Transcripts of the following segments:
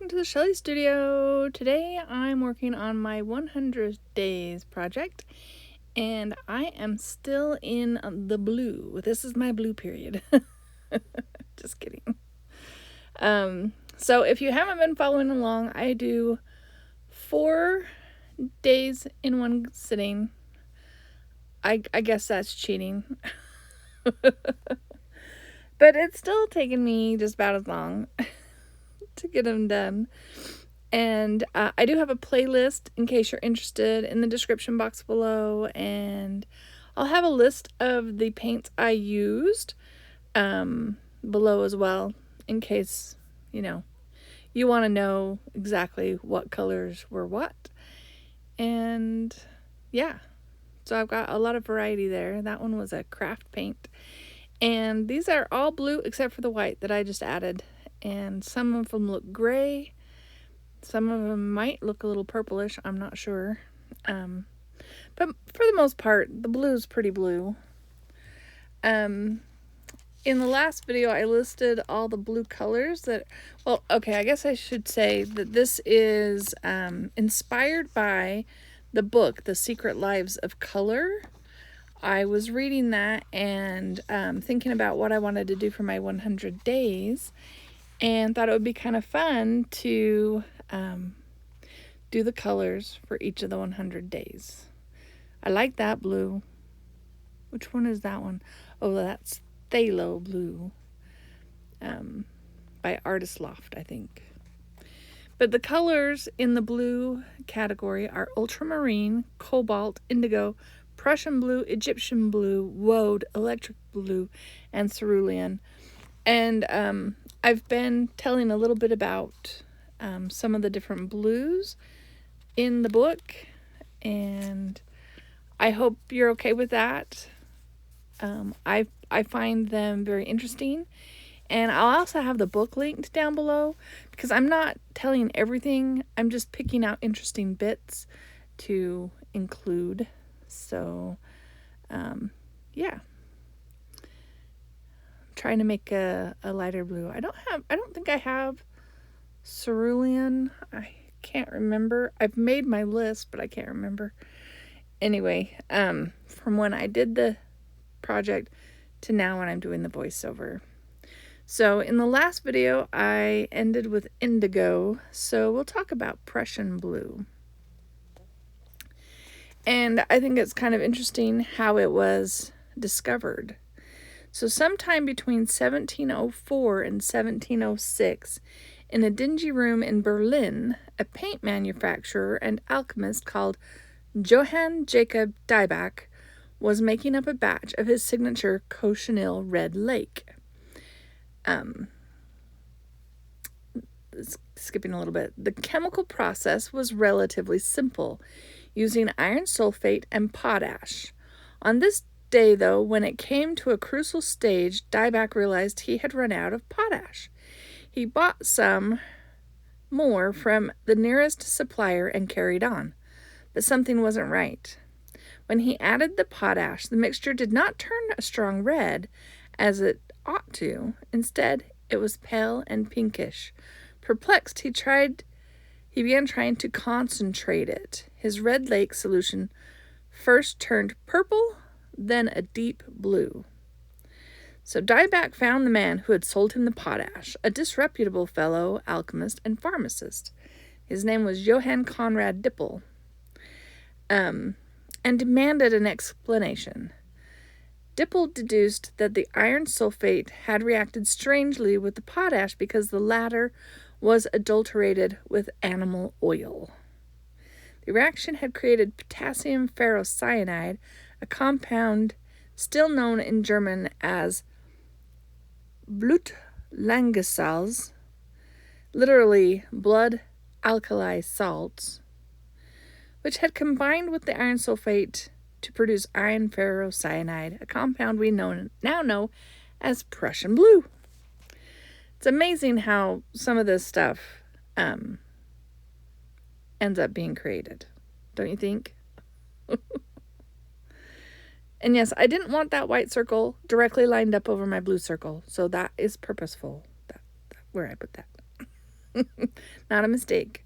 welcome to the Shelly Studio. Today I'm working on my 100 days project and I am still in the blue. This is my blue period. Just kidding. So if you haven't been following along, I do 4 days in one sitting. I guess that's cheating. But it's still taking me just about as long to get them done. And I do have a playlist in case you're interested in the description box below, and I'll have a list of the paints I used below as well, in case you want to know exactly what colors were what. And yeah, so I've got a lot of variety there. That one was a craft paint, and these are all blue except for the white that I just added. And some of them look gray. Some of them might look a little purplish. I'm not sure. But for the most part, the blue is pretty blue. In the last video, I listed all the blue colors that... Well, okay, I guess I should say that this is inspired by the book, The Secret Lives of Color. I was reading that and thinking about what I wanted to do for my 100 days, and thought it would be kind of fun to do the colors for each of the 100 days. I like that blue. Which one is that one? Oh, that's Phthalo Blue by Loft, I think. But the colors in the blue category are Ultramarine, Cobalt, Indigo, Prussian Blue, Egyptian Blue, Woad, Electric Blue, and Cerulean. And I've been telling a little bit about some of the different blues in the book, and I hope you're okay with that. I find them very interesting, and I'll also have the book linked down below, because I'm not telling everything. I'm just picking out interesting bits to include. So yeah, I'm trying to make a lighter blue. I don't think I have cerulean. I can't remember. I've made my list, but I can't remember. Anyway, from when I did the project to now when I'm doing the voiceover. So in the last video, I ended with indigo, so we'll talk about Prussian blue. And I think it's kind of interesting how it was discovered. So sometime between 1704 and 1706, in a dingy room in Berlin, a paint manufacturer and alchemist called Johann Jacob Dieback was making up a batch of his signature cochineal red lake. Skipping a little bit, the chemical process was relatively simple, using iron sulfate and potash. On this day, though, when it came to a crucial stage, Dieback realized he had run out of potash. He bought some more from the nearest supplier and carried on, but something wasn't right. When he added the potash, the mixture did not turn a strong red as it ought to. Instead, it was pale and pinkish. Perplexed, he began trying to concentrate it. His red lake solution first turned purple, then a deep blue. So Dieback found the man who had sold him the potash, a disreputable fellow alchemist and pharmacist. His name was Johann Conrad Dippel, and demanded an explanation. Dippel deduced that the iron sulfate had reacted strangely with the potash because the latter was adulterated with animal oil. The reaction had created potassium ferrocyanide, a compound still known in German as Blutlangesalz, literally blood alkali salts, which had combined with the iron sulfate to produce iron ferrocyanide, a compound we now know as Prussian blue. It's amazing how some of this stuff ends up being created, don't you think? And yes, I didn't want that white circle directly lined up over my blue circle, so that is purposeful, that where I put that. Not a mistake.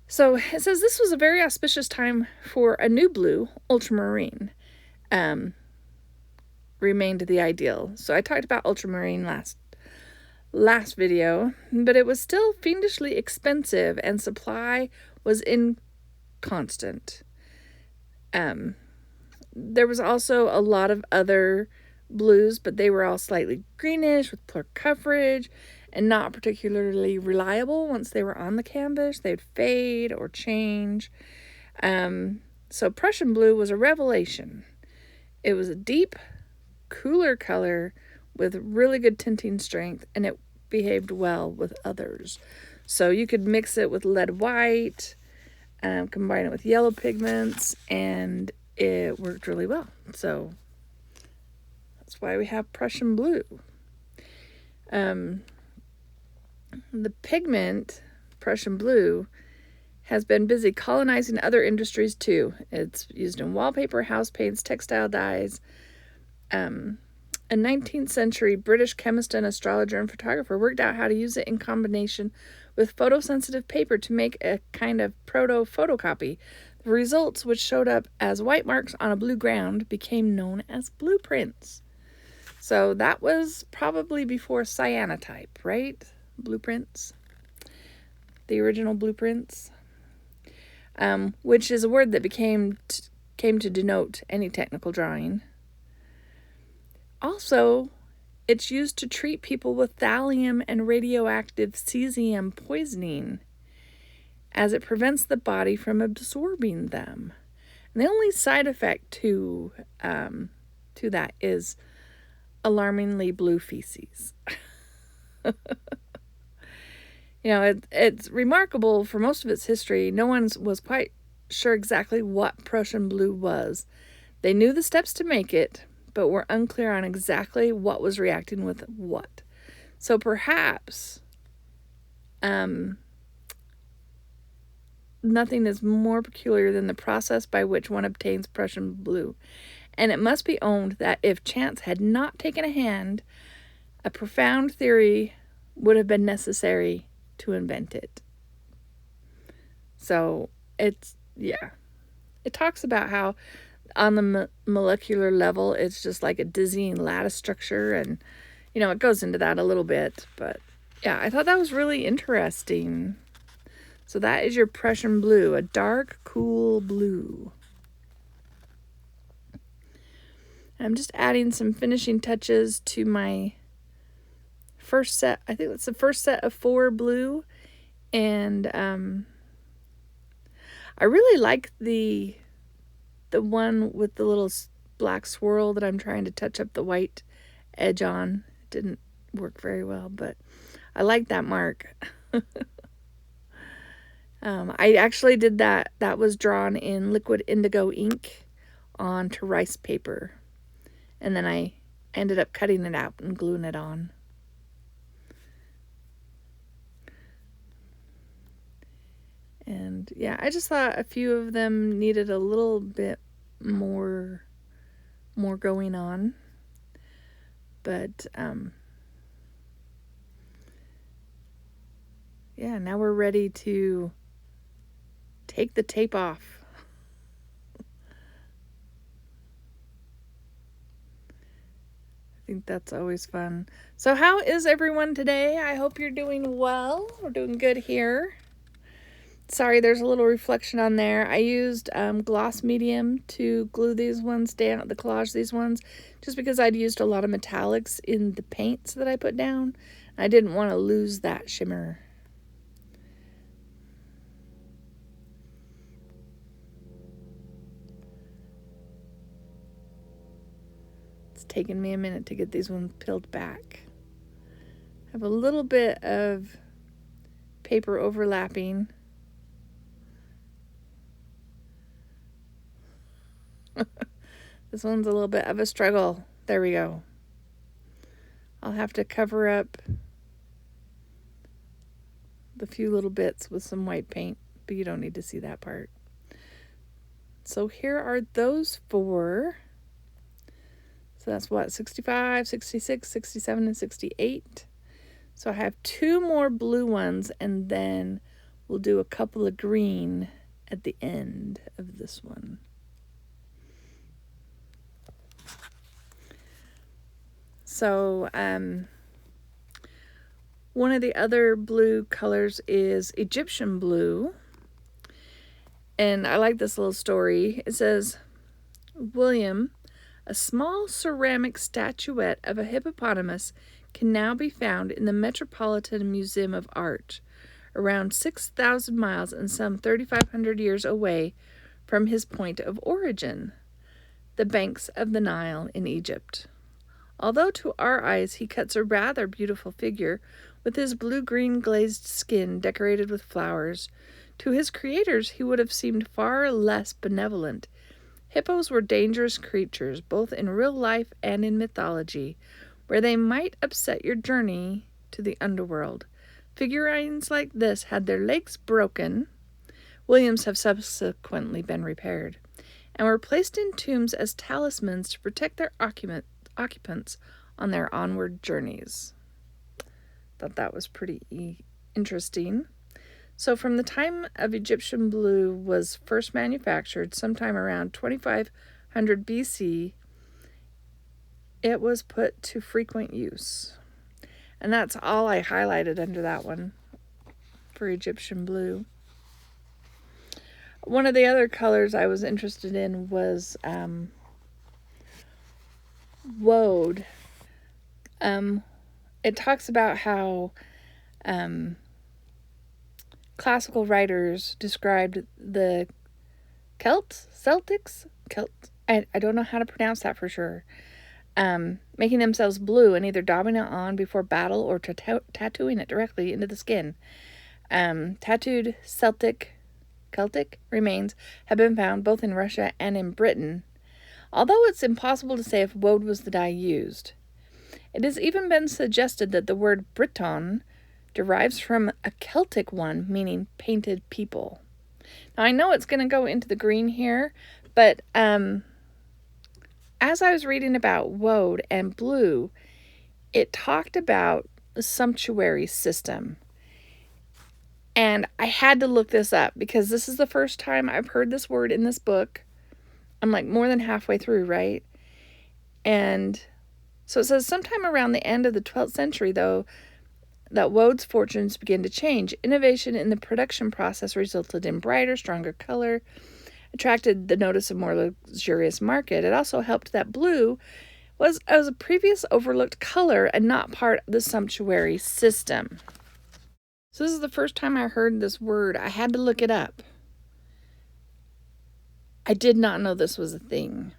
So it says this was a very auspicious time for a new blue, ultramarine. Remained the ideal. So I talked about ultramarine last video, but it was still fiendishly expensive and supply was inconstant. There was also a lot of other blues, but they were all slightly greenish with poor coverage and not particularly reliable. Once they were on the canvas, they'd fade or change. So Prussian blue was a revelation. It was a deep, cooler color with really good tinting strength, and it behaved well with others. So you could mix it with lead white, combine it with yellow pigments, and it worked really well. So that's why we have Prussian blue. The pigment, Prussian blue, has been busy colonizing other industries too. It's used in wallpaper, house paints, textile dyes. A 19th century British chemist and astrologer and photographer worked out how to use it in combination with photosensitive paper to make a kind of proto-photocopy. The results, which showed up as white marks on a blue ground, became known as blueprints. So that was probably before cyanotype, right? Blueprints. The original blueprints. Which is a word that came to denote any technical drawing. Also, it's used to treat people with thallium and radioactive cesium poisoning, as it prevents the body from absorbing them. And the only side effect to that is alarmingly blue feces. It's remarkable for most of its history. No one was quite sure exactly what Prussian blue was. They knew the steps to make it, but were unclear on exactly what was reacting with what. So perhaps nothing is more peculiar than the process by which one obtains Prussian blue. And it must be owned that if chance had not taken a hand, a profound theory would have been necessary to invent it. So it talks about how on the molecular level it's just like a dizzying lattice structure, and it goes into that a little bit, but yeah, I thought that was really interesting. So that is your Prussian blue, a dark, cool blue. I'm just adding some finishing touches to my first set. I think that's the first set of 4 blue, and I really like the one with the little black swirl that I'm trying to touch up the white edge on. It didn't work very well, but I like that mark. I actually did that. That was drawn in liquid indigo ink onto rice paper, and then I ended up cutting it out and gluing it on. And yeah, I just thought a few of them needed a little bit more going on. But yeah, now we're ready to take the tape off. I think that's always fun. So how is everyone today? I hope you're doing well. We're doing good here. Sorry, there's a little reflection on there. I used gloss medium to glue these ones down, the collage these ones, just because I'd used a lot of metallics in the paints that I put down. I didn't want to lose that shimmer. It's taken me a minute to get these ones peeled back. I have a little bit of paper overlapping. This one's a little bit of a struggle. There we go. I'll have to cover up the few little bits with some white paint, but you don't need to see that part. So here are those 4. So that's what, 65, 66, 67, and 68. So I have 2 more blue ones, and then we'll do a couple of green at the end of this one. So one of the other blue colors is Egyptian blue. And I like this little story. It says, William, a small ceramic statuette of a hippopotamus can now be found in the Metropolitan Museum of Art, around 6,000 miles and some 3,500 years away from his point of origin, the banks of the Nile in Egypt. Although to our eyes he cuts a rather beautiful figure with his blue-green glazed skin decorated with flowers, to his creators he would have seemed far less benevolent. Hippos were dangerous creatures, both in real life and in mythology, where they might upset your journey to the underworld. Figurines like this had their legs broken. Williams have subsequently been repaired, and were placed in tombs as talismans to protect their occupants on their onward journeys. Thought that was pretty interesting. So from the time of Egyptian blue was first manufactured, sometime around 2500 BC, it was put to frequent use. And that's all I highlighted under that one for Egyptian blue. One of the other colors I was interested in was Woad. It talks about how classical writers described the Celtics, I don't know how to pronounce that for sure, making themselves blue and either daubing it on before battle or tattooing it directly into the skin. Tattooed Celtic remains have been found both in Russia and in Britain, although it's impossible to say if woad was the dye used. It has even been suggested that the word Breton derives from a Celtic one meaning painted people. Now I know it's going to go into the green here, but as I was reading about woad and blue, it talked about the sumptuary system. And I had to look this up because this is the first time I've heard this word in this book. I'm like more than halfway through, right? And so it says sometime around the end of the 12th century, though, that woad's fortunes began to change. Innovation in the production process resulted in brighter, stronger color, attracted the notice of more luxurious market. It also helped that blue was as a previous overlooked color and not part of the sumptuary system. So this is the first time I heard this word. I had to look it up. I did not know this was a thing.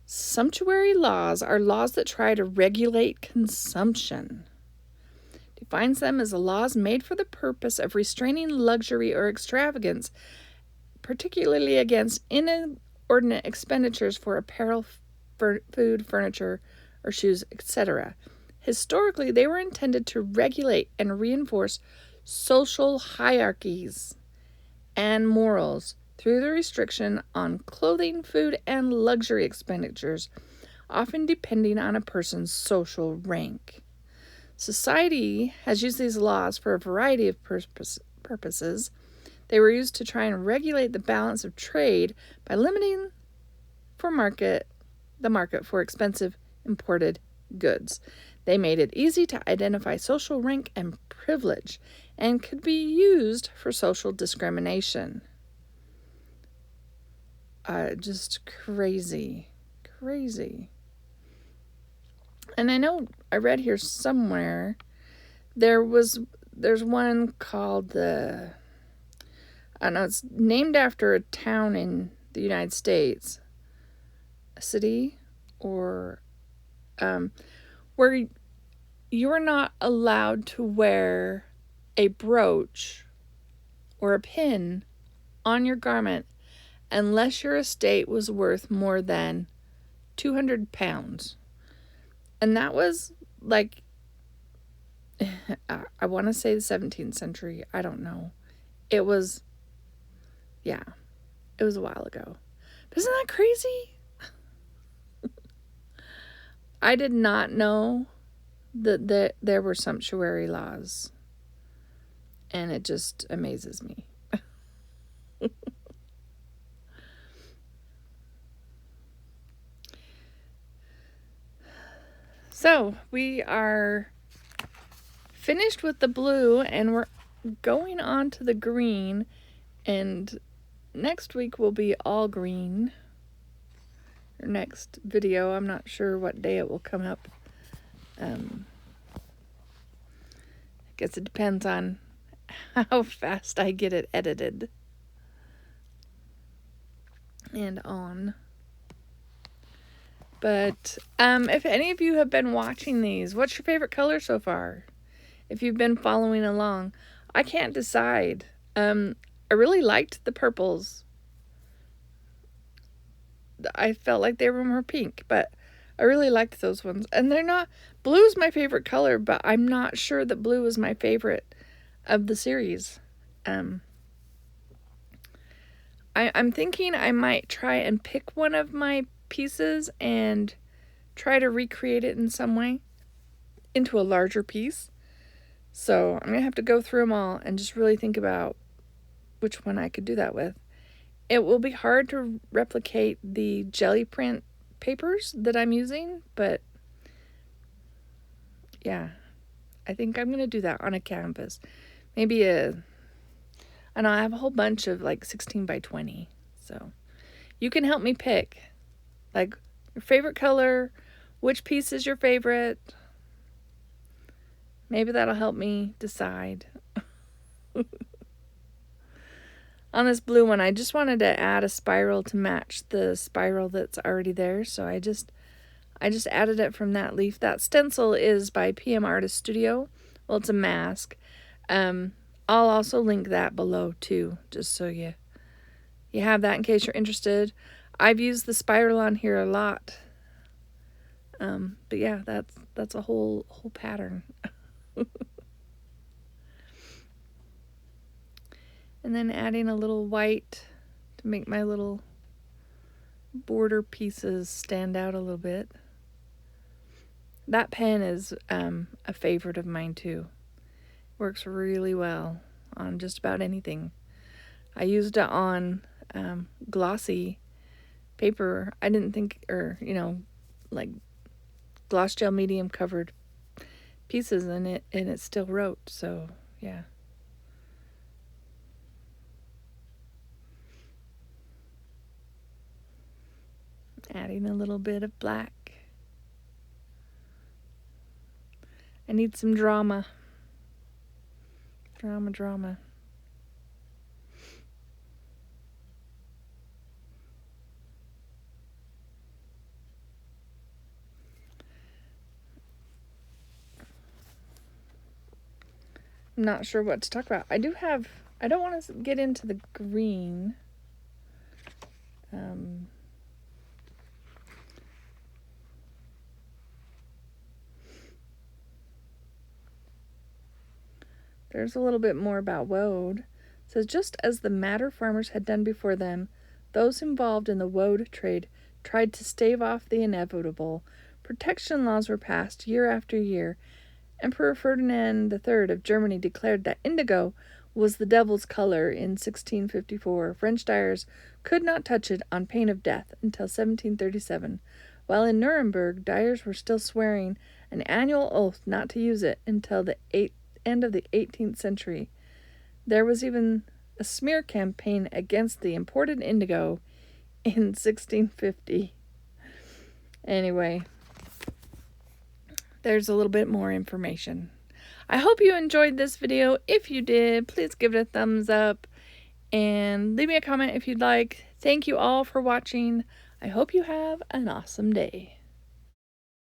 Sumptuary laws are laws that try to regulate consumption. Defines them as laws made for the purpose of restraining luxury or extravagance, particularly against inordinate expenditures for apparel, food, furniture, or shoes, etc. Historically, they were intended to regulate and reinforce social hierarchies and morals through the restriction on clothing, food, and luxury expenditures, often depending on a person's social rank. Society has used these laws for a variety of purposes. They were used to try and regulate the balance of trade by limiting the market for expensive imported goods. They made it easy to identify social rank and privilege and could be used for social discrimination. Just crazy. And I know I read here somewhere there's one called I don't know, it's named after a town in the United States, a city, or where you are not allowed to wear a brooch or a pin on your garment unless your estate was worth more than 200 pounds. And that was like, I want to say the 17th century. I don't know. It was a while ago. But isn't that crazy? I did not know there were sumptuary laws. And it just amazes me. So we are finished with the blue and we're going on to the green, and next week will be all green. Or next video, I'm not sure what day it will come up. I guess it depends on how fast I get it edited and on. But if any of you have been watching these, what's your favorite color so far? If you've been following along, I can't decide. I really liked the purples. I felt like they were more pink, but I really liked those ones. And they're not, blue's my favorite color, but I'm not sure that blue is my favorite of the series. I'm thinking I might try and pick one of my pieces and try to recreate it in some way into a larger piece. So I'm going to have to go through them all and just really think about which one I could do that with. It will be hard to replicate the jelly print papers that I'm using, but yeah, I think I'm going to do that on a canvas. Maybe I know I have a whole bunch of like 16 by 20, so you can help me pick like your favorite color, which piece is your favorite. Maybe that'll help me decide. On this blue one, I just wanted to add a spiral to match the spiral that's already there, so I just added it from that leaf. That stencil is by PM Artist Studio. Well, it's a mask. I'll also link that below too, just so you have that in case you're interested. I've used the spiral on here a lot. But yeah, that's a whole pattern. And then adding a little white to make my little border pieces stand out a little bit. That pen is a favorite of mine too. Works really well on just about anything. I used it on glossy paper. I didn't think, or like gloss gel medium covered pieces in it, and it still wrote. So yeah. Adding a little bit of black. I need some drama. Drama. I'm not sure what to talk about. I don't want to get into the green. There's a little bit more about Woad. It says, just as the madder farmers had done before them, those involved in the woad trade tried to stave off the inevitable. Protection laws were passed year after year. Emperor Ferdinand III of Germany declared that indigo was the devil's color in 1654. French dyers could not touch it on pain of death until 1737, while in Nuremberg, dyers were still swearing an annual oath not to use it until the end of the 18th century. There was even a smear campaign against the imported indigo in 1650. Anyway, there's a little bit more information. I hope you enjoyed this video. If you did, please give it a thumbs up and leave me a comment if you'd like. Thank you all for watching. I hope you have an awesome day.